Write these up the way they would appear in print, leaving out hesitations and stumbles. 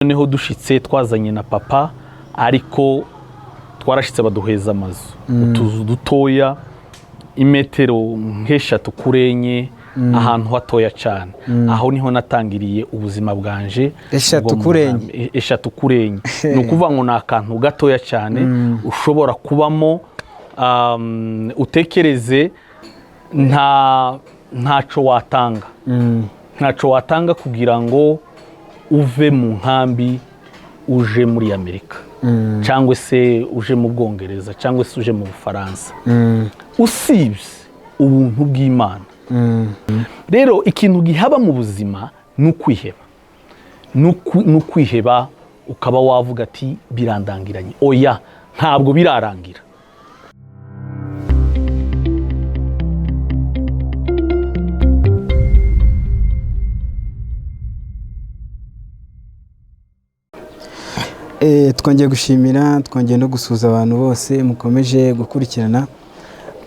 noneho dushitse twazanye na papa ariko twarashitse baduheza amazu utuzu dutoya imetero nk'eshatu kurenye ahantu hatoya cyane aho niho natangiriye ubuzima bwanje eshatu kurenye no kuva ngo nakantu gatoya cyane ushobora kubamo utekereze ntaco watanga kugira ngo uve mu nkambi uje muri Amerika cyangwa se uje mu Bwongereza cyangwa se uje mu Bufaransa usibye ubuntu bw'Imana. Rero ikintu gihaba mu buzima n'ukwiheba ukaba wavuga ati birandangiranye, oya ntabwo birarangira. Twongeye gushimira, twongeye no gusuza abantu bose mukomeje gukurikirana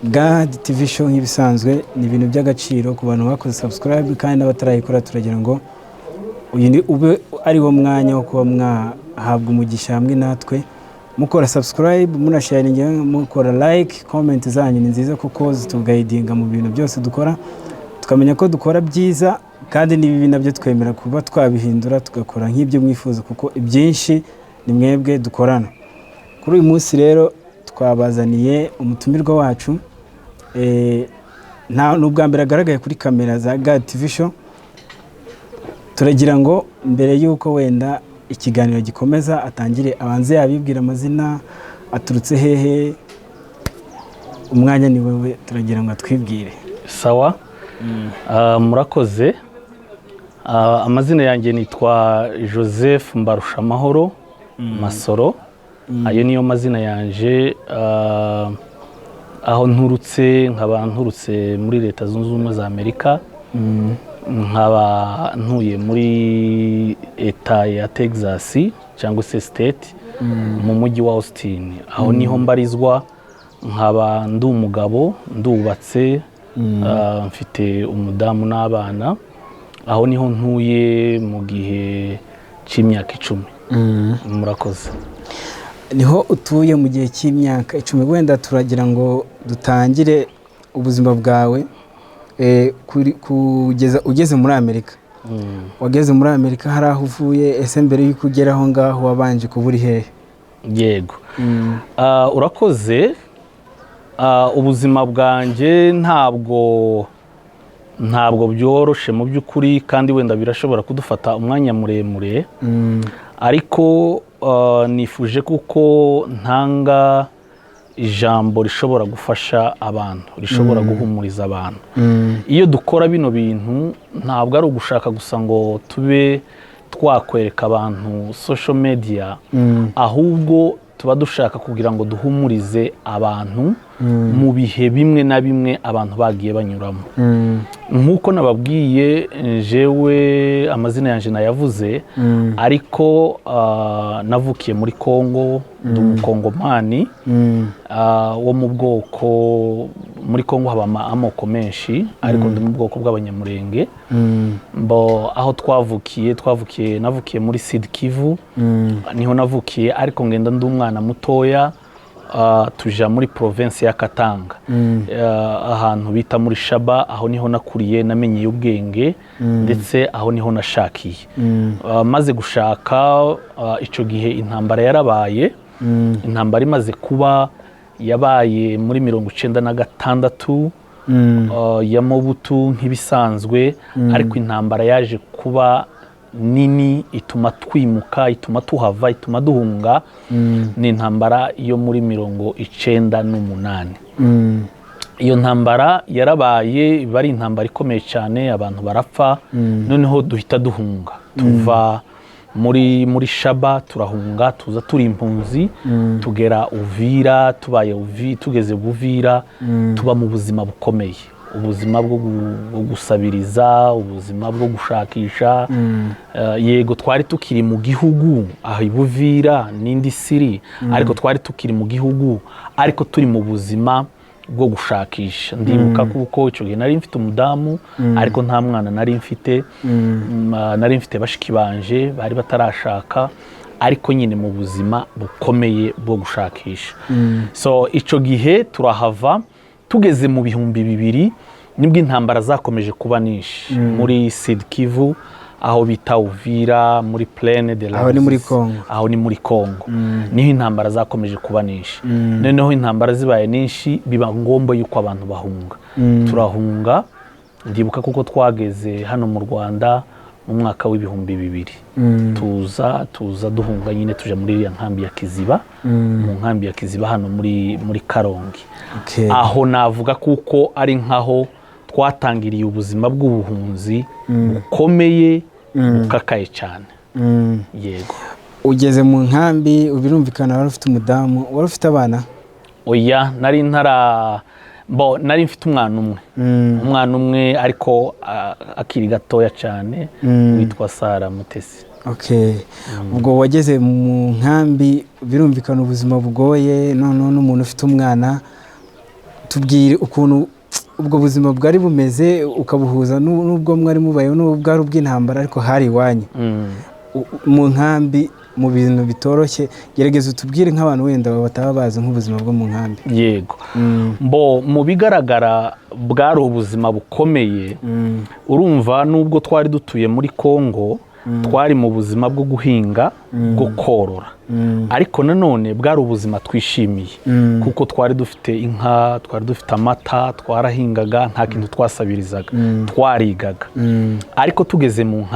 God TV show. Nk'ibisanzwe ni ibintu by'agaciro ku bantu bakoze subscribe kandi n'abatarayikora, turagira ngo uyu ube ari wo mwanya wo kuba mwahabwa umugisha hamwe natwe mukora subscribe, munasharinga, mukora like, comment zanyu ni nziza kuko zituguidinga mu bintu byose dukora, tukamenya ko dukora byiza kandi n'ibibi nabyo twemera kuba twabihindura tugakora nk'ibyo mwifuza kuko ibyinshi ni mwebwe dukorana. Kuri uyu munsi rero twabazaniye umutumirwa wacu, n'ubwa mbere agaragaye kuri kamera za God TV show. Turagira ngo mbere y'uko wenda ikiganiro gikomeza atangire abanze yabibwira amazina, aturutse hehe, umwanya ni wewe, turagira ngo atwibwire. Sawa. Murakoze. Amazina yanjye nitwa Joseph Mbarushamahoro Masoro. Ayo niyo mazina yanje. Aho nkaba nturutse muri Leta Zunze Ubumwe za Amerika, nkaba ntuye muri Eta ya Texas cyangwa se state mu mujyi wa Austin. Aho niho mbarizwa, nkaba ndi umugabo, ndubatse, mfite umudamu n'abana. Aho niho ntuye mu gihe cy'imyaka 10. Murakoze. Niho utuye mu gihe cy'imyaka 10. Wenda turagira ngo dutangire ubuzima bwawe kugeza ugeze muri Amerika. Wageze muri Amerika, hari aho uvuye, ese mbere y'uko ugera aho ngaho wabanje kuburi hehe? Yego. Urakoze. Ubuzima bwanjye ntabwo byoroshe mu by'ukuri, kandi wenda birashobora kudufata umwanya muremure, ariko nifuje kuko ntanga ijambo rishobora gufasha abantu, rishobora guhumuriza abantu. Iyo dukora bino bintu ntabwo ari ugushaka gusa ngo tube twakwereka abantu social media, ahubwo tuba dushaka kugira ngo duhumurize abantu mu bihe bimwe na bimwe abantu bagiye banyuramo. Nk'uko nababwiye, jewe amazina yanjye nayavuze, ariko navukiye muri Kongo, ndi umukongomani wo mu bwoko, muri Kongo haba amoko menshi, ariko ndi mu bwoko bw'abanyamurenge. Aho navukiye muri Sud Kivu, niho navukiye, ariko ngenda ndi umwana mutoya, tuja muri province ya Katanga, ahantu bita muri Shaba. Aho niho nakuriye, namenyeye ubwenge, ndetse aho niho nashakiye. Maze gushaka, ico gihe intambara yarabaye. Intambara imaze kuba, yabaye muri 1996 ya Mobutu nk'ibisanzwe, ariko intambara yaje kuba nini, ituma twimuka, ituma tuhava, ituma duhunga. Ni intambara yo muri 1998. Iyo ntambara yarabaye, bari intambara ikomeye cyane, abantu barapfa. Noneho duhita duhunga, tuva muri Shaba turahunga, tuza turi impunzi, tugera Uvira. Tugeze Uvira, tuba mu buzima bukomeye, ubuzima bwo gusabiriza, ubuzima bwo gushakisha. Yego twari tukiri mu gihugu aho Uvira n'indi siri, ariko twari tukiri mu gihugu, ariko turi mu buzima bwo gushakisha. Ndibuka kuko icyo gihe nari mfite umudamu ariko nta mwana nari mfite bashiki banje bari batarashaka, ariko nyine mu buzima bukomeye bwo gushakisha. So icyo gihe turahava, tugeze mu 2000 nibwo intambara zakomeje kuba nyinshi muri Sud Kivu, aho bita Uvira, muri Plaine de la aho ni muri Congo, aho ni muri Congo. Niho intambara zakomeje kuba nyinshi. Noneho intambara zibaye nyinshi biba ngombwa yuko abantu bahunga. Turahunga, ndibuka kuko twageze hano mu Rwanda mu mwaka w'2000. tuza duhunga nyine tuja muri ya nkambi ya Kiziba, mu nkambi ya Kiziba hano muri Karongi. Aho navuga kuko ari nkaho twatangiriye ubuzima bw'ubuhunzi bukomeye bukakaye cyane. Yego. Ugeze mu nkambi, birumvikana wari ufite umudamu, wari ufite abana? Oya, nari mfite umwana umwe ariko akiri gatoya cyane, witwa Sara Mutesi. Ubwo wageze mu nkambi, birumvikana ubuzima bugoye, none n'umuntu ufite umwana. Tubwire ukuntu ubwo buzima bwari bumeze, ukabuhuza n'ubwo mwari mubayeho, n'ubwo bwari ubw'intambara ariko hari iwanyu mu nkambi, mu bintu bitoroshye. Gerageza utubwire nk'abantu wenda bataba bazi nk'ubuzima bwo mu nkambi. Yego. Mu bigaragara bwari ubuzima bukomeye. Urumva nubwo twari dutuye muri Congo, twari mu buzima bwo guhinga, bwo korora, ariko nanone bwari ubuzima twishimiye kuko twari dufite inka, twari dufite amata, twarahingaga, nta kintu twasabirizaga, twarigaga. Ariko tugeze mu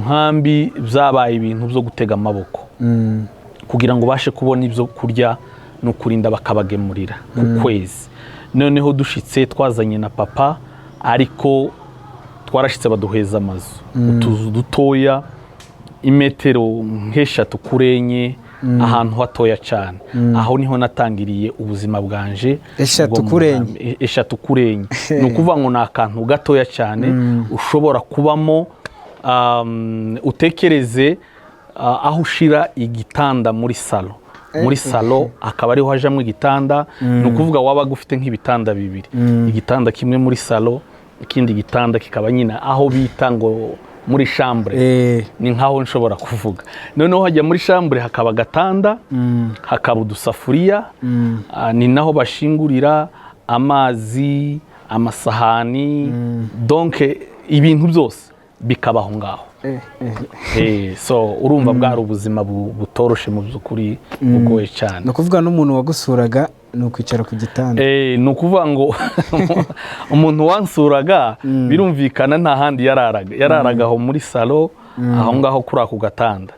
nkambi byabaye ibintu byo gutega amaboko kugira ngo bashe kubona ibyo kurya no kurinda bakabagemurira ku kwezi. Noneho dushitse twazanye na papa, ariko twarashitse baduheza amazu, utuzu dutoya, imetero nk'eshatu kuri enye, ahantu hatoya cyane. Aho niho natangiriye ubuzima bwanje. Eshatu kuri enye ni ukuvuga ngo ni akantu gatoya cyane ushobora kubamo. Utekereze aho ushira igitanda muri salo akaba ariho hajamo igitanda. Ni ukuvuga wabaga ufite nk'ibitanda bibiri, igitanda kimwe muri salo, ikindi gitanda kikaba nyine aho bita ngo muri chambre. Ni nkaho nshobora kuvuga. Noneho hajya muri chambre hakaba agatanda, hakaba udusafuriya, ni naho bashingurira amazi, amasahani, donc ibintu byose bikabaho ngaho. So urumva bwari ubuzima butoroshe mu by'ukuri, bugoye cyane. No kuvuga n'umuntu wagusuraga ni ukwicara ku gitanda. Ni ukuvuga ngo umuntu wansuraga birumvikana nta handi yararaga aho muri salo, aho ngaho kuri ako gatanda.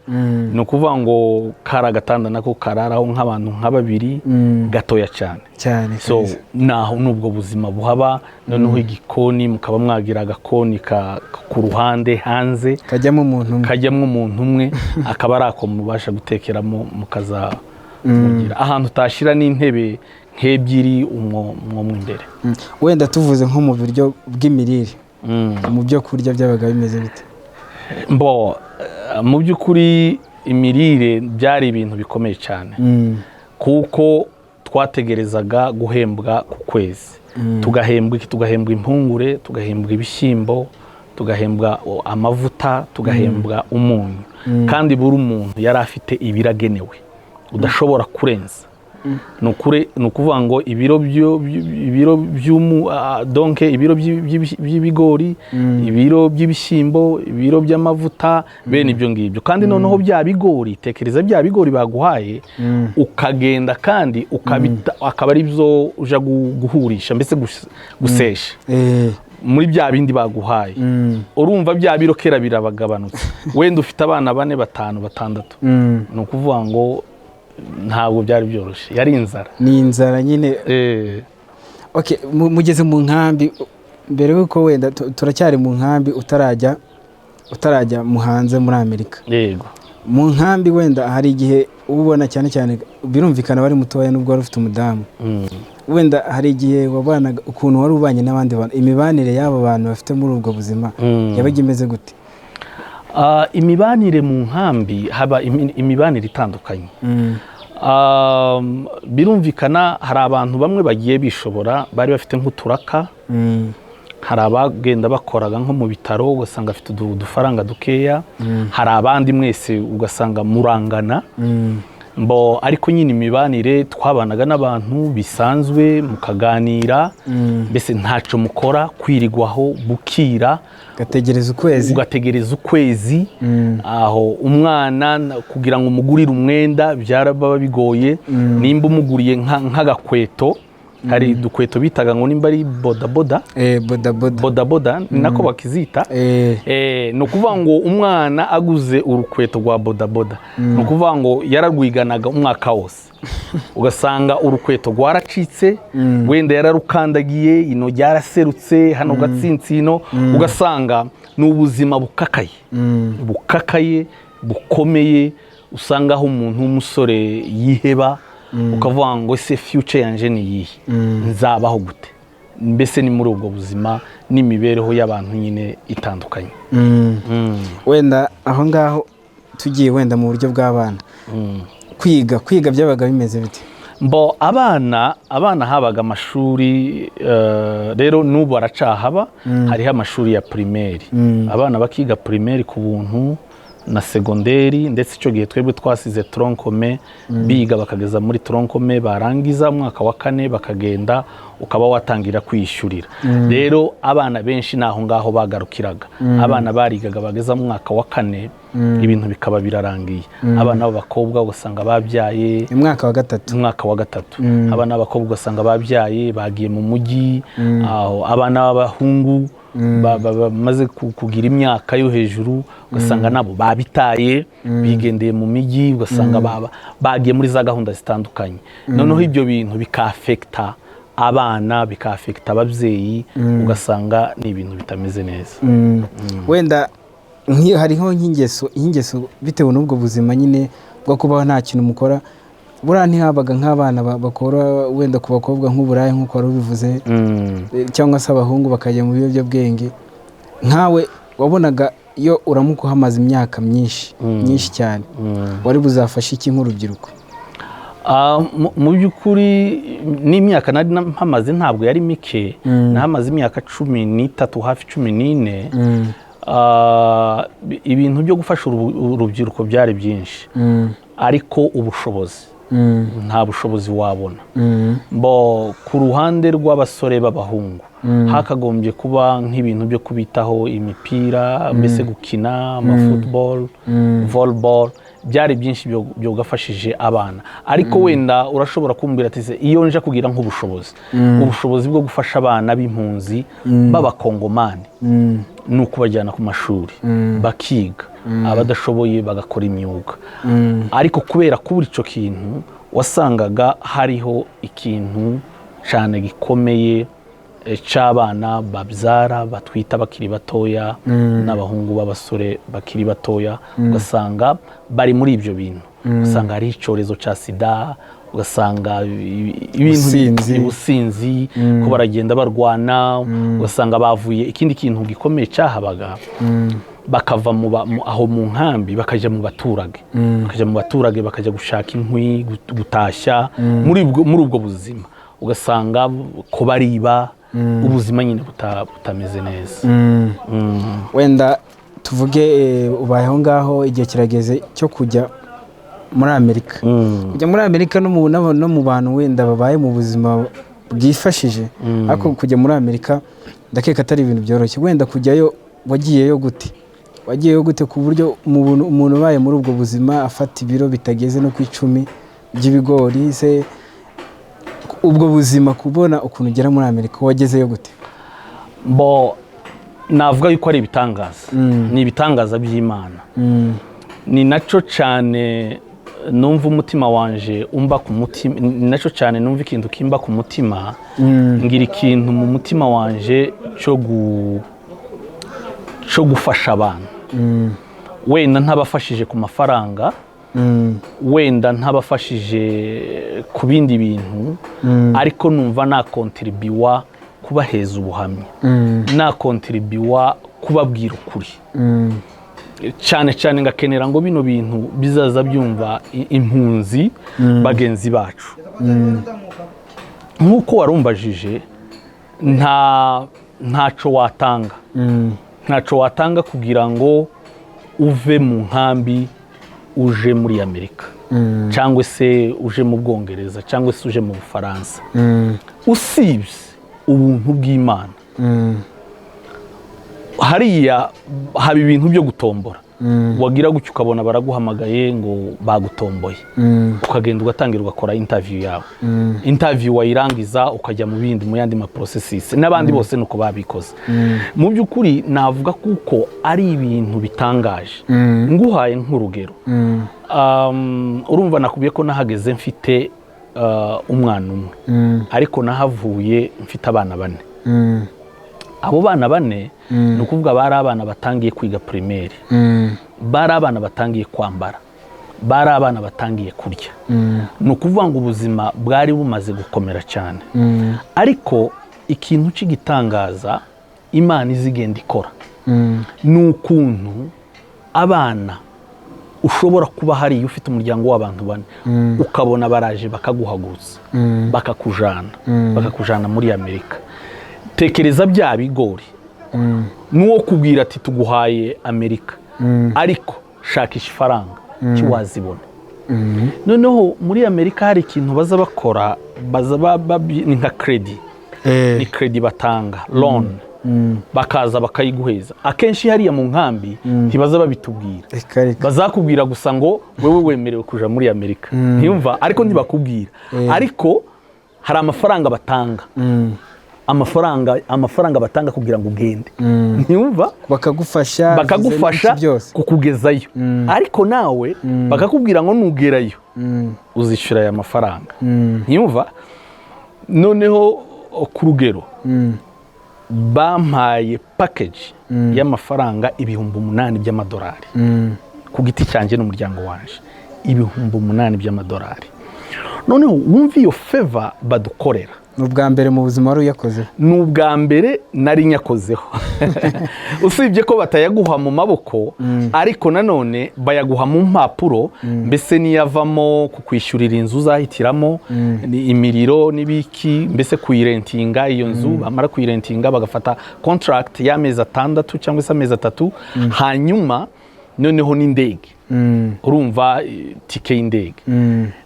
Ni ukuvuga ngo kari agatanda nako kararaho nk'abantu nka babiri, gatoya cyane. So naho nubwo buzima buhaba. Noneho igikoni mukaba mwagira agakoni ku ruhande hanze kajyamo umuntu umwe, akaba ari ako mubasha gutekeramo mukaza mugira ahantu utashira n'intebe nk'ebyiri umwo imbere. Wenda tuvuze nko mu buryo bw'imirire, mu byo kurya byabaga bimeze bite? Mu by'ukuri imirire byari ibintu bikomeye cyane kuko twategerezaga guhembwa ku kwezi. Tugahembwa impungure, tugahembwa ibishyimbo, tugahembwa amavuta, tugahembwa umunyu. Kandi buri umuntu yari afite ibiragenewe udashobora kurenza. Ni ukuvuga ngo ibiro by'ibigori, ibiro by'ibishyimbo, ibiro by'amavuta, bene ibyo ngibyo. Kandi noneho bya bigori, tekereza bya bigori baguhaye, ukagenda kandi akaba ari byo uja guhurisha, mbese gusesha muri bya bindi baguhaye. Urumva bya biro kera birabagabanutse. Wenda ufite abana 4, 5, 6, ni ukuvuga ngo ntabwo byari byoroshye, yari inzara. Ni inzara nyine. Mugeze mu nkambi, mbere yuko wenda turacyari mu nkambi utarajya mu hanze muri Amerika. Yego. Mu nkambi wenda hari igihe ubona cyane birumvikana bari mutoya n'ubwo wari ufite umudamu. Wenda hari igihe wabanaga ukuntu wari ubanye n'abandi bantu, imibanire y'abo bantu bafite muri ubwo buzima yabaga imeze gute? Imibanire mu nkambi haba imibanire itandukanye. birumvikana hari abantu bamwe bagiye bishobora bari bafite nk'uturaka, hari abagenda bakoraga nko mu bitaro ugasanga afite udufaranga dukeya, hari abandi mwese ugasanga murangana, ariko nyine imibanire twabanaga n'abantu bisanzwe mukaganira, mbese ntacyo mukora, kwirigwaho bukira ugategereza ukwezi, aho umwana kugira ngo umugurire umwenda byaraba bigoye, nimba umuguriye nk'agakweto, hari dukweto bitaga ngo nimba ari bodaboda, bodaboda ni nako bakizita, ni ukuvuga ngo umwana aguze urukweto rwa bodaboda, ni ukuvuga ngo yararwiganaga umwaka wose, ugasanga urukweto rwaracitse, wenda yararukandagiye, ino ryaraserutse, hano gatsinsino, ugasanga ni ubuzima bukakaye bukomeye, usanga aho umuntu w'umusore yiheba, ukavuga ngo ese future yanje ni yihe, nzabaho gute? Mbese ni muri ubwo buzima n'imibereho y'abantu nyine itandukanye. Wenda aho ngaho tugiye wenda mu buryo bw'abana, kwiga byabaga bimeze bite? abana habaga amashuri, rero n'ubu baracahaba, hariho amashuri ya primaire, abana bakiga primaire ku buntu na segonderi, ndetse icyo gihe twebwe twasize tronkome, biga bakageza muri tronkome, barangiza umwaka wa 4 bakagenda, ukaba watangira kwishyurira. Rero abana benshi naho ngaho bagarukiraga, abana barigaga bageza mu mwaka wa 4, ibintu bikaba birarangiye. Abana b'abakobwa ugasanga babyaye umwaka wa 3, abana b'abakobwa ugasanga babyaye bagiye mu mujyi, aho abana b'abahungu bamaze kugira imyaka yo hejuru ugasanga nabo babitaye, bigendeye mu mijyi, ugasanga bagiye muri za gahunda zitandukanye. Noneho ibyo bintu bikafekta abana, bikafekta ababyeyi, ugasanga ni ibintu bitameze neza. Wenda hariho nk'ingeso bitewe n'ubwo buzima nyine bwo kubaho nta kintu mukora, buriya ntihabaga nk'abana bakora wenda ku bakobwa nk'uburaya nk'uko wari ubivuze, cyangwa se abahungu bakajya mu biyobyabwenge. Nkawe wabonaga iyo uramuka uhamaze imyaka myinshi cyane, wari buzafashe iki nk'urubyiruko? Mu by'ukuri n'imyaka nari mpamaze ntabwo yari mike, nahamaze imyaka 13 hafi 14. Ibintu byo gufasha urubyiruko byari byinshi, ariko ubushobozi nta bushobozi wabona. Ku ruhande rw'abasore b'abahungu hakagombye kuba nk'ibintu byo kubitaho, imipira, mbese gukina football, volleyball, byari byinshi byo gafashije abana. Ariko wenda urashobora kumbwira ati iyo nje kugira ubushobozi bwo gufasha abana b'impunzi b'abakongomani, ni ukubajyana ku mashuri bakiga, abadashoboye bagakora imyuga. Ariko kubera kubura icyo kintu, wasangaga hariho ikintu cyane gikomeye cy'abana babyara batwita bakiri batoya, n'abahungu b'abasore bakiri batoya, ugasanga bari muri ibyo bintu. Ugasanga hari icyorezo cya sida, ugasanga ubusinzi, ko baragenda barwana, ugasanga bavuye. Ikindi kintu gikomeye cyahabaga, bakava aho mu nkambi bakajya mu baturage, bakajya gushaka inkwi, gutashya, muri ubwo buzima ugasanga ko bariba, ubuzima nyine butameze neza. Wenda tuvuge ubayeho ngaho, igihe kirageze cyo kujya muri Amerika. Kujya muri Amerika no mu bantu wenda babaye mu buzima bwifashije, ariko kujya muri Amerika ndakeka atari ibintu byoroshye. Wenda kujyayo wagiyeyo gute ku buryo umuntu ubaye muri ubwo buzima afata ibiro bitageze no ku 10 by'ibigori, se ubwo buzima kubona ukuntu ugera muri Amerika, wagezeyo gute? Navuga yuko ari ibitangaza, ni ibitangaza by'Imana. Ni nacyo cyane numva umutima wanje umba ku mutima, ni nacyo cyane numva ikintu kimba ku mutima, ngira ikintu mu mutima wanje cyo gufasha abantu. Wenda ntabafashije ku mafaranga, wenda ntabafashije ku bindi bintu, ariko numva nakontribuwa kubaheza ubuhamya, nakontribuwa kubabwira ukuri. cyane cyane ngakenera ngo bino bintu bizaza byumva impunzi bagenzi bacu. Nk'uko warumbajije ntaco watanga kugira ngo uve mu nkambi uje muri Amerika cyangwa se uje mu Bwongereza cyangwa se uje mu Bufaransa, usibye ubuntu bw'Imana. Hariya haba ibintu byo gutombora, wagira gutyo ukabona baraguhamagaye ngo bagutomboye, ukagenda ugatangira ugakora interview yawe. Interview wayirangiza ukajya mu bindi, mu yandi ma processes, n'abandi bose nuko babikoze. Mu by'ukuri navuga kuko ari ibintu bitangaje. Nguhaye nk'urugero, urumva nakubiye ko nahageze mfite umwana umwe, ariko nahavuye mfite abana 4. Abo bana 4 ni ukuvuga bari abana batangiye kwiga primaire, bari abana batangiye kwambara, bari abana batangiye kurya. Ni ukuvuga ngo ubuzima bwari bumaze gukomera cyane. Ariko ikintu cy'igitangaza Imana izigenda ikora ni ukuntu abana ushobora kuba hari ufite umuryango w'abantu 4 ukabona baraje bakaguhagurutsa, bakakujana muri Amerika. Tekereza bya bigori, nuwo kubwira ati tuguhaye Amerika, ariko shakisha ifaranga kiwazibona. Noneho muri Amerika hari ikintu baza bakora, ni nka credit, ni credit batanga, loan, bakaza bakayiguheza. Akenshi hariya mu nkambi ntibaza babitubwira, bazakubwira gusa ngo wewe wemerewe kuja muri Amerika, ntiyumva, ariko ntibakubwira. Ariko hari amafaranga batanga, amafaranga batanga kugira ngo ugende, ntiyumva, bakagufasha kukugezayo. Ariko nawe bakakubwira ngo nugerayo uzishura aya mafaranga, ntiyumva. Noneho ku rugero bampaye package y'amafaranga $8,000 by'amadolari ku giti cyanjye n'umuryango wanje, $8,000 by'amadolari. Noneho wumva iyo favor badukorera. N'ubwa mbere mu buzima wari uyakozeho? N'ubwa mbere nari nyakozeho. Usibye ko batayaguha mu maboko, ariko nanone bayaguha mu mpapuro, mbese niyavamo kukwishyurira inzu uzahitiramo, imiriro n'ibiki, mbese kuyirentinga iyo nzu. Bamara kuyirentinga bagafata contract y'amezi 6 cyangwa se amezi 3, hanyuma noneho n'indege, urumva tike y'indege.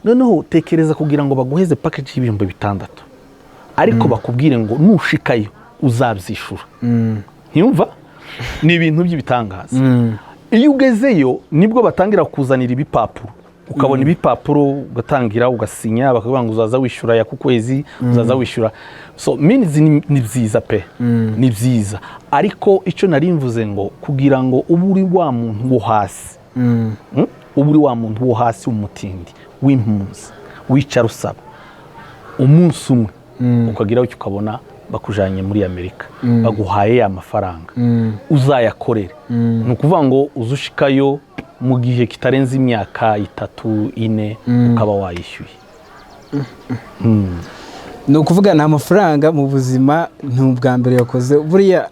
Noneho tekereza kugira ngo baguheze package $6,000, ariko bakubwire ngo nushikayo uzabyishura. Ntiyumva, ni ibintu by'ibitangaza. Iyo ugezeyo nibwo batangira kuzanira ibipapuro, ukabona ibipapuro ugatangira ugasinya, bakavuga ngo uzaza wishyura ya kukwezi, uzaza wishyura. So means ni byiza pe, ni byiza. Ariko icyo nari mvuze ngo kugira ngo uburi wa muntu wo hasi, uburi wa muntu wo hasi umutindi w'impunzi wicara usaba umunsi umwe, ukagira icyo ukabona bakujanye muri Amerika, baguhaye amafaranga uzayakorere. Ni ukuvuga ngo uzushikayo mu gihe kitarenze imyaka 3-4 ukaba wayishyuye. Ni ukuvuga nta mafaranga mu buzima n'ubwa mbere yakoze buriya,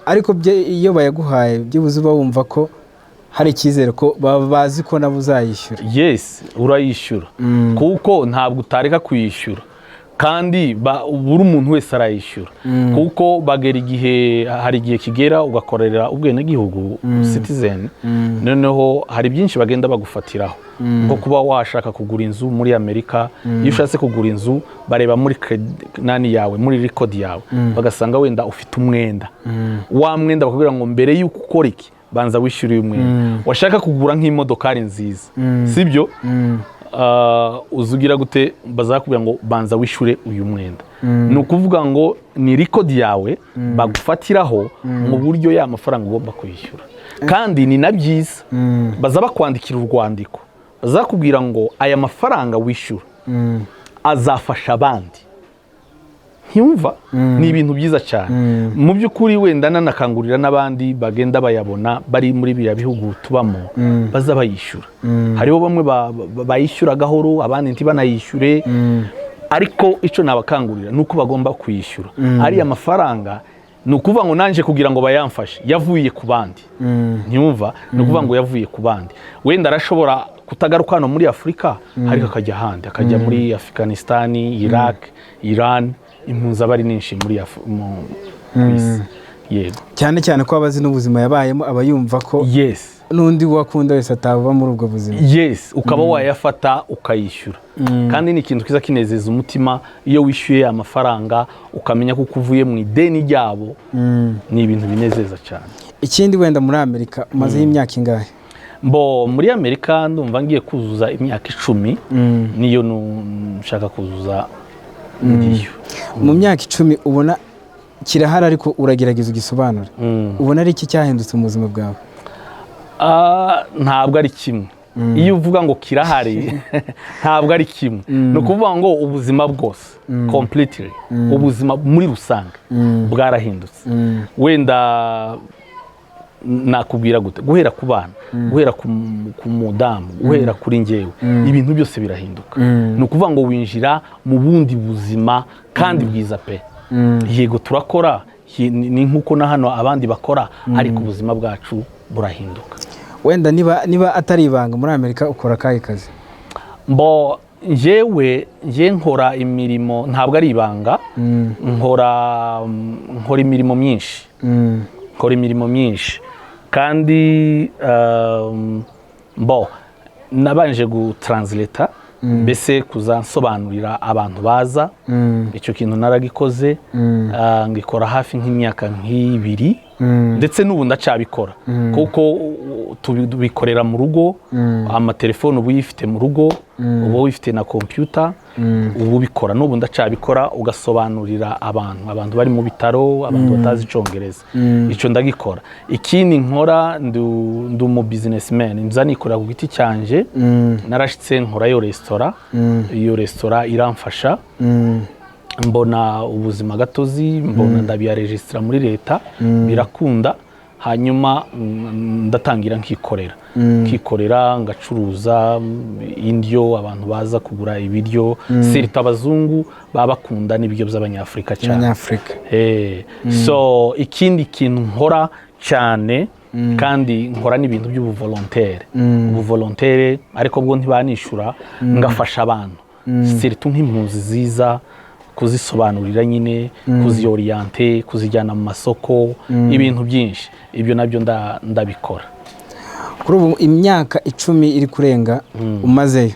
ariko iyo bayaguhaye byibuze uba wumva ko hari icyizere ko bazi ko nabo uzayishyura. Yes, urayishyura kuko ntabwo utareka kuyishyura, kandi buri umuntu wese arayishyura, kuko bagera igihe, hari igihe kigera ugakorera ubwenegihugu citizen. Noneho hari byinshi bagenda bagufatiraho, nko kuba washaka kugura inzu muri Amerika. Iyo ushatse kugura inzu bareba muri nani yawe, muri record yawe, bagasanga wenda ufite umwenda, wa mwenda bakubwira ngo mbere y'uko ukora iki banza wishyura uyu mwenda. Washaka kugura nk'imodokari nziza, sibyo, uzugira gute, bazakubwira ngo banza wishyure uyu mwenda. Ni ukuvuga ngo ni record yawe bagufatiraho mu buryo ya mafaranga ugomba kwishyura. Kandi ni na byiza, baza bakwandikira urwandiko, bazakubwira ngo aya mafaranga wishyura azafasha abandi. Ntiyumva, ni ibintu byiza cyane. Mu by'ukuri wenda nanakangurira n'abandi bagenda bayabona bari muri biriya bihugu tubamo, baza bayishyura. Hariho bamwe bayishyura gahoro, abandi ntibanayishyure, ariko icyo nabakangurira nuko bagomba kuyishyura. Ari amafaranga ni ukuvuga ngo nanje kugira ngo bayamfashe yavuye ku bandi ntiyumva ni ukuvuga ngo yavuye ku bandi wenda arashobora kutagaruka hano muri Afurika ariko akajya ahandi akajya muri Afghanistan, Iraq, Iran, impunzi aba ari nyinshi muri isi yego cyane cyane ko abazi n'ubuzima yabayemo aba yumva ko yes n'undi wakunda wese atava muri ubwo buzima yes ukaba wayafata ukayishyura kandi ni ikintu kiza kinezeza umutima iyo wishyuye amafaranga ukamenya ko uvuye mu ideni ryabo ni ibintu binezeza cyane. Ikindi wenda muri Amerika umazeho imyaka ingahe? Muri Amerika ndumva ngiye kuzuza imyaka 10 niyo nshaka kuzuza ngiyo. Mu myaka 10 ubona kirahari ariko uragerageza ugisobanura ubona ari iki cyahindutse mu buzima bwawe? Ntabwo ari kimwe. Iyo uvuga ngo kirahari ntabwo ari kimwe. No kuvuga ngo ubuzima bwose completely ubuzima muri rusange bwarahindutse. Wenda nakubwira gute guhera ku bana guhera ku mudamu guhera kuri njyewe ibintu byose birahinduka. No kuvuga ngo winjira mu bundi buzima kandi bwiza pe. Yego turakora ni nkuko na hano abandi bakora ariko ubuzima bwacu burahinduka. Wenda niba atari ibanga muri Amerika ukora kahe kazi? Nje nkora imirimo ntabwo ari ibanga nkora imirimo myinshi kandi nabanje gutranslata mbese kuzansobanurira abantu baza icyo kintu naragikoze ngikora hafi nk'imyaka 2 ndetse n'ubu ndacabikora kuko tubikorera mu rugo amatelefone ubu yifite mu rugo ubu wifite na computer ubu bikora n'ubu ndacabikora ugasobanurira abantu bari mu bitaro abantu batazi icongereza icyo ndagikora. Ikindi nkora ndu mu businessman nzanikorera ku giti cyanje narashitse nkora iyo restaurant iramfasha mbona ubuzima gatozi mbona ndabiya registra muri leta birakunda hanyuma ndatangira nkikorera ngacuruza indyo abantu baza kugura ibiryo sirita abazungu babakunda n'ibiryo by'abanyafrika cyane so ikindi kintu nkora cyane kandi nkora n'ibintu by'ubuvolontaire ariko bwo ntibanishura ngafasha abantu sirita nk'impunzi ziza kuzisobanurira nyine kuzioriente kuzijyana mu masoko ibintu byinshi ibyo nabyo ndabikora. Kuri ubu imyaka 10 iri kurenga umazeyo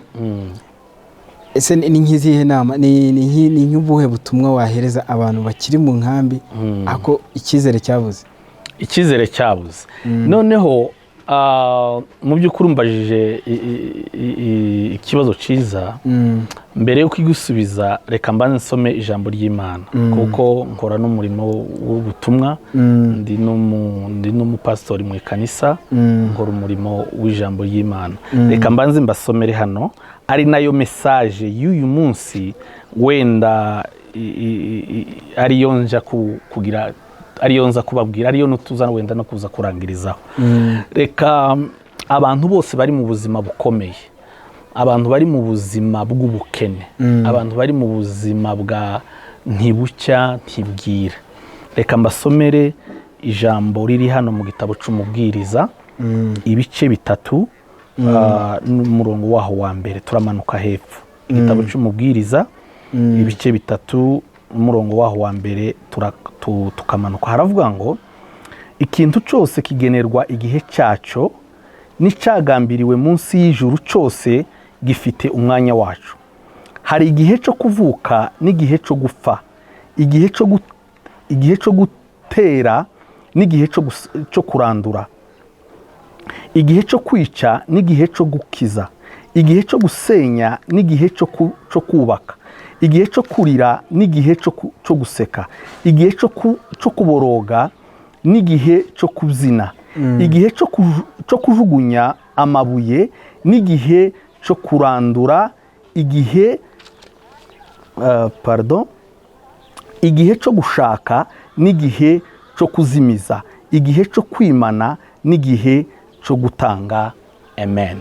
ese ni nkizihe nama ni nk'ubuhe butumwa wahereza abantu bakiri mu nkambi ako icyizere cyabuze noneho mu by'ukuri mbajije ikibazo ciza mbere yo kwigusubiza reka mbanze nsome ijambo ry'Imana kuko nkora n'umurimo w'ubutumwa ndi n'umupastori mu ikanisa nkora umurimo w'ijambo ry'Imana reka mbanze mbasomere hano ari nayo message y'uyu munsi wenda ariyo nja kugira ariyo nza kubabwira ariyo nutuzana wenda no kuza kurangirizaho. Reka abantu bose bari mu buzima bukomeye abantu bari mu buzima bw'ubukene abantu bari mu buzima bwa ntibucya ntibwira reka mbasomere ijambo riri hano mu gitabo cy'umubwiriza ibice 3 n'umurongo waho wa mbere turamanuka hepfo igitabo cy'umubwiriza ibice 3 umurongo waho wa mbere tukamanuka haravuga ngo ikintu cyose kigenerwa igihe cyaco n'icagambiriwe munsi y'ijuru cyose gifite umwanya wacu. Hari igihe cyo kuvuka n'igihe cyo gupfa, igihe cyo gutera n'igihe cyo kurandura, igihe cyo kwica n'igihe cyo gukiza, igihe cyo gusenya n'igihe cyo kubaka, igihe cyo kurira n'igihe cyo guseka, igihe cyo kuboroga n'igihe cyo kubyina, igihe cyo kujugunya amabuye n'igihe cyo kurandura, igihe cyo gushaka n'igihe cyo kuzimiza, igihe cyo kwimana n'igihe cyo gutanga. Amen.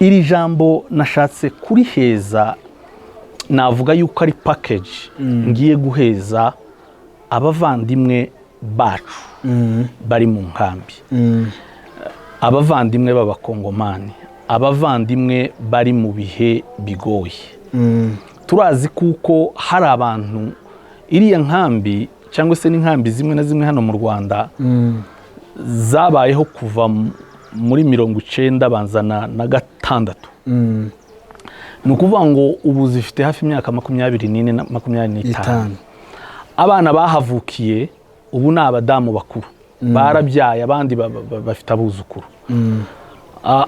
Iri jambo nashatse kuriheza navuga yuko ari package ngiye guheza abavandimwe bacu bari mu nkambi, abavandimwe b'abakongomani, abavandimwe bari mu bihe bigoye. Turazi kuko hari abantu iriya nkambi cyangwa se n'inkambi zimwe na zimwe hano mu Rwanda zabayeho kuva muri 90 banzana na 6. Ni ukuvuga ngo ubu zifite hafi imyaka 24 na 25. Abana bahavukiye ubu ni abadamu bakuru, barabyaye, abandi bafite abuzukuru.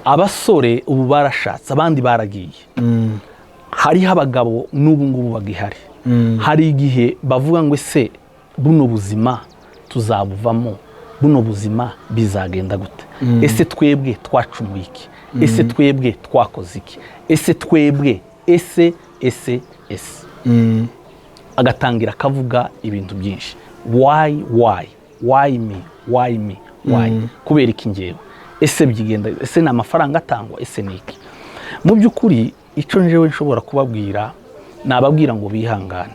Abasore ubu barashatse, abandi baragiye. Hariho abagabo n'ubu ngubu bagihari. Hari igihe bavuga ngo ese buno buzima tuzabuvamo, buno buzima bizagenda gute? Ese twebwe twacumuye iki? Ese twebwe twakoze iki? Ese twebwe ese agatangira kavuga ibintu byinshi. Why me? Kubera iki ngewe? Ese byigenda, ese ni amafaranga atangwa, ese ni iki? Mu by'ukuri icyo njewe nshobora kubabwira, nababwira ngo bihangane.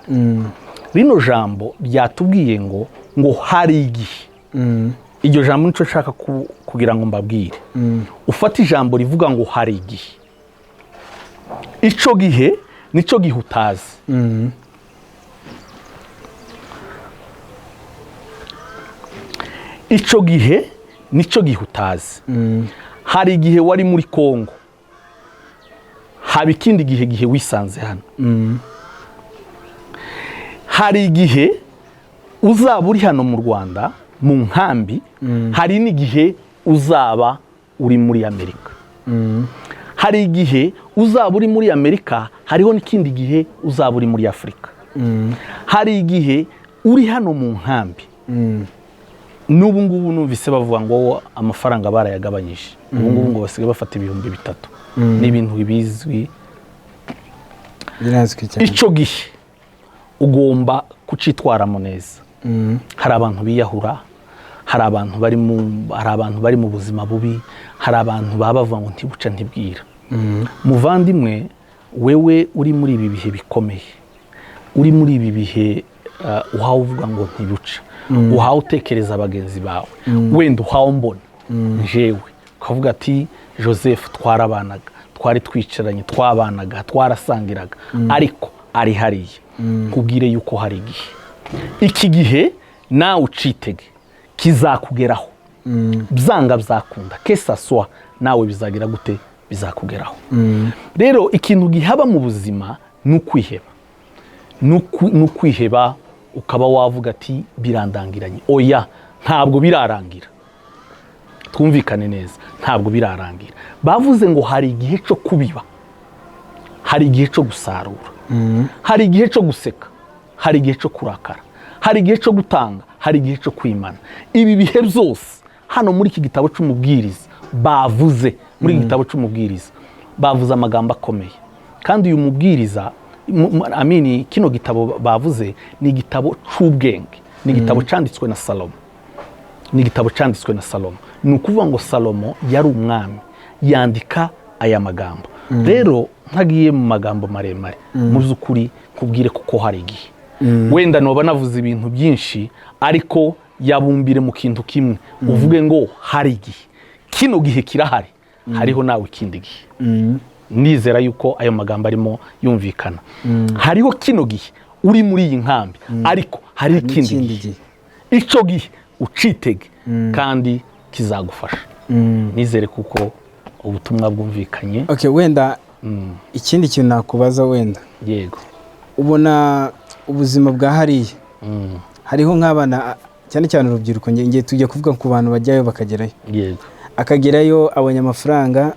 Rino jambo ryatubwiye ngo hari igihe. Iryo jambo nico nshaka kugira ngo mbabwire. Ufata ijambo rivuga ngo hari igihe. Ico gihe nico gihe utazi. Ico gihe nico gihe utazi. Hari igihe wari muri Kongo, haba ikindi gihe wisanze hano. Hari igihe uzaba uri hano mu Rwanda mu nkambi, hari n'igihe uzaba uri muri Amerika. Hari igihe uzaba uri muri Amerika, hariho n'ikindi gihe uzaba uri muri Afurika. Hari igihe uri hano mu nkambi. N'ubu ngubu numvise bavuga ngo amafaranga barayagabanyije. Ubu ngubu ngo basigaye bafata 3,000. Ni ibintu bizwi. Ico gihe ugomba kucitwaramo neza. Hari abantu biyahura, hari abantu bari mu buzima bubi, hari abantu bavuga ngo ntibuca ntibwira. Muvandimwe, wewe uri muri ibi bihe bikomeye, uri muri ibi bihe uhawe uvuga ngo ntibuca, uhawe utekereza abagenzi bawe, wenda uhawe mbona njewe ukavuga ati Joseph twarabanaga, twari twicaranye, twabanaga, twarasangiraga, ariko ari hariya. Kubwire yuko hari igihe. Iki gihe nawe ucitege kizakugeraho. Byanga byakunda, kesaswa nawe bizagira gute, bizakugeraho. Rero ikintu gihaba mu buzima n'ukwiheba. N'ukwiheba ukaba wavuga ati birandangiranye. Oya, ntabwo birarangira. Twumvikane neza, ntabwo birarangira. Bavuze ngo hari igihe cyo kubiba, hari igihe cyo gusarura, hari igihe cyo guseka, hari igihe cyo kurakara, hari igihe cyo gutanga, hari igihe cyo kwimana. Ibi bihe byose hano muri iki gitabo cy'umubwiriza bavuze, muri iki gitabo cy'umubwiriza bavuze amagambo akomeye. Kandi uyu mubwiriza kino gitabo bavuze ni igitabo cy'ubwenge, ni igitabo cyanditswe na Salomo. Ni igitabo cyanditswe na Salomo. Ni ukuvuga ngo Salomo yari umwami, yandika aya magambo. Rero ntagiye mu magambo maremare, mu by'ukuri kubwire kuko hari igihe. Wenda noba navuze ibintu byinshi, ariko yabumbire mu kintu kimwe, uvuge ngo hari igihe. Kino gihe kirahari, hariho nawe ikindi gihe. Nizera yuko ayo magambo arimo yumvikana. Hariho kino gihe uri muri iyi nkambi, ariko hari ikindi gihe. Ico gihe ucitege kandi kizagufasha. Nizere kuko ubutumwa bwumvikanye. Okay, wenda ikindi kintu nakubaza wenda. Yego. Ubona ubuzima bwa hariya. Hariho nk'abana cyane cyane urubyiruko, ngiye tujye kuvuga ku bantu bajyayo bakagerayo. Yego. Akagerayo abonye amafaranga,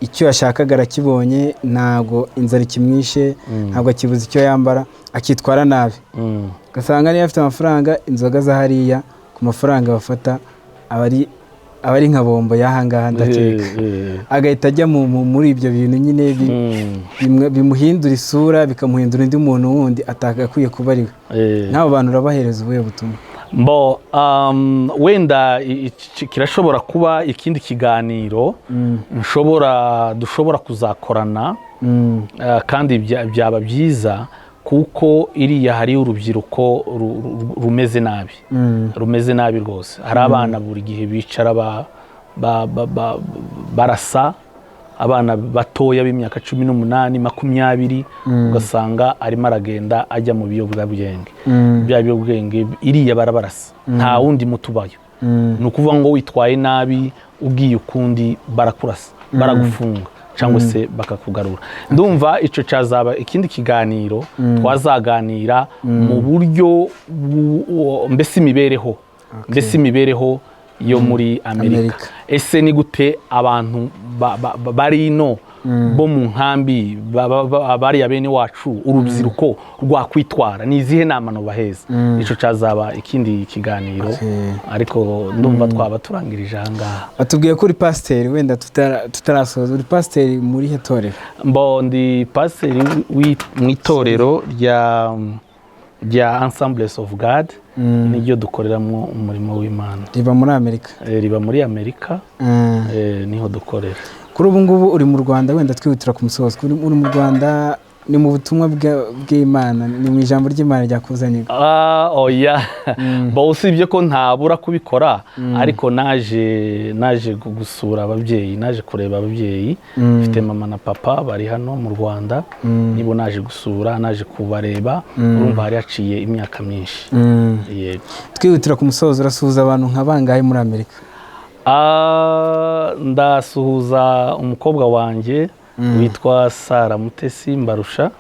icyo yashakaga arakibonye, ntago inzara ikimwishe, ntabwo akibuza icyo yambara, akitwara nabi. Gasanga niyo afite amafaranga, inzoga za hariya ku mafaranga bafata abari nka bombo yahangaha ndakeka. Agahita ajya muri ibyo bintu nyine bimuhindura isura, bikamuhindura undi muntu wundi atakakwiye kuba ari we. N'abo bantu urabahereza ubuhe butumwa? Wenda kirashobora kuba ikindi kiganiro dushobora kuzakorana, kandi byaba byiza kuko iriya hari urubyiruko rumeze nabi, rumeze nabi rwose. Hari abana buri gihe bicara barasa, abana batoya b'imyaka 18, 20, ugasanga arimo aragenda ajya mu biyobyabwenge. Bya biyobyabwenge iriya barabarasa, nta wundi mutubayo. Ni ukuvuga ngo witwaye nabi ugiye ukundi barakurasa, baragufunga cyangwa se bakakugarura. Ndumva icyo cyazaba ikindi kiganiro twazaganira mu buryo mbese imibereho yo muri Amerika. Ese ni gute abantu bari ino bo mu nkambi bariya bene wacu urubyiruko rwakwitwara, ni izihe nama nubaheza? Icyo cyazaba ikindi kiganiro, ariko ndumva twaba turangirije aha ngaha. Batubwiye ko uri pasiteri, wenda tutarasoza, uri pasiteri muri he torero? Ndi pasiteri mu itorero rya Assemblies of God, niryo dukoreramo umurimo w'Imana. Riba muri Amerika? Riba muri Amerika, niho dukorera. Kuri ubu ngubu uri mu Rwanda, wenda twihutira ku musozo. Uri mu Rwanda, ni mu butumwa bw'Imana, ni mu ijambo ry'Imana ryakuzanye? Oya, usibye ko ntabura kubikora, ariko naje gusura ababyeyi, naje kureba ababyeyi. Mfite mama na papa bari hano mu Rwanda, nibo naje gusura, naje kubareba. Urumva hari haciye imyaka myinshi. Twihutira ku musozo, urasuhuza abantu nka bangahe muri Amerika? Ndasuhuza umukobwa wanjye witwa Sara Mutesi Mbarusha,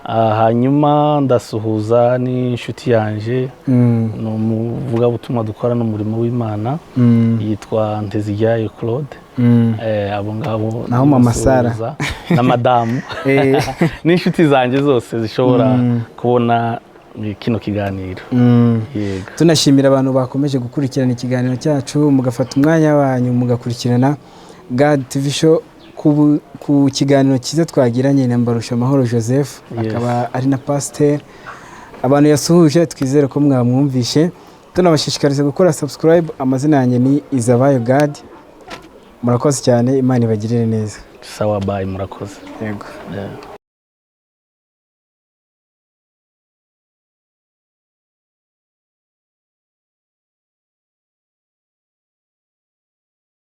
hanyuma ndasuhuza n'inshuti yanjye, ni umuvugabutumwa dukora n'umurimo w'Imana, yitwa Nteziryayo Claude. Abo ngabo naho mama Sara na madamu n'inshuti zanjye zose zishobora kubona kino kiganiro. Tunashimira abantu bakomeje gukurikirana ikiganiro cyacu, mugafata umwanya wanyu mugakurikirana God TV show. Ku kiganiro cyiza twagiranye na Mbarushamahoro Joseph, akaba ari na pasiteri. Abantu yasuhuje, twizere ko mwamwumvishe. Tunabashishikariza gukora subscribe. Amazina yanjye ni Nabaye God. Murakoze cyane, Imana ibagirire neza. Sawa, bye, murakoze. Yego.